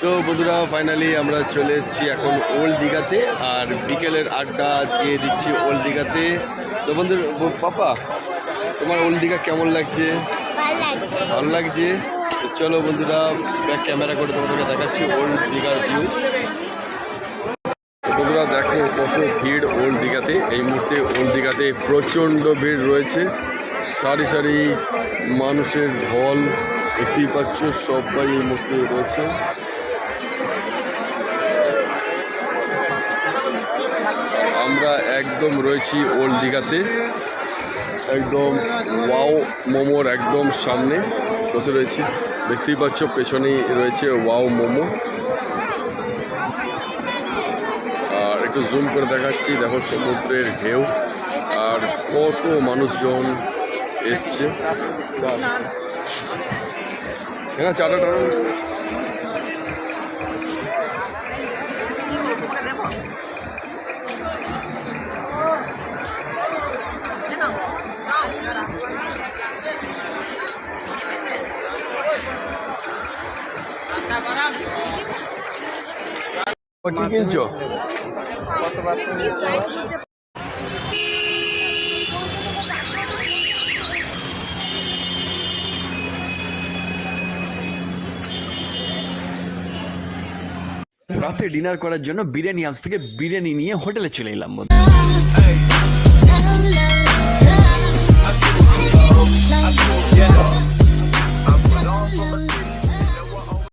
তো বন্ধুরা ফাইনালি আমরা চলে এসেছি এখন ওল্ড দীঘাতে, আর বিকেলের আড্ডা দিয়ে দিচ্ছি ওল্ড দীঘাতে। তো বন্ধু পাপা, তোমার ওল্ড দীঘা কেমন লাগছে? ভালো লাগছে। তো চলো বন্ধুরা, ব্যাক ক্যামেরা করে তোমাদেরকে দেখাচ্ছি ওল্ড দীঘার ভিউ। বন্ধুরা দেখো কত ভিড় ওল্ড দীঘাতে। এই মুহূর্তে ওল্ড দীঘাতে প্রচণ্ড ভিড় রয়েছে, সারি সারি মানুষের ঢল দেখতেই পাচ্ছ, সবাই এই মুহূর্তে রয়েছে। আমরা একদম রয়েছি ওল্ড দীঘাতে, একদম ওয়াও মোমোর একদম সামনে বসে রয়েছি। দেখতেই পাচ্ছ পেছনেই রয়েছে ওয়াও মোমো। আর একটু জুম করে দেখাচ্ছি, দেখো সমুদ্রের ঢেউ আর কত মানুষজন এসছে। হ্যাঁ চাটা কি কিনছো? রাতে ডিনার করার জন্য বিরিয়ানি হাউস থেকে বিরিয়ানি নিয়ে হোটেলে চলে এলাম।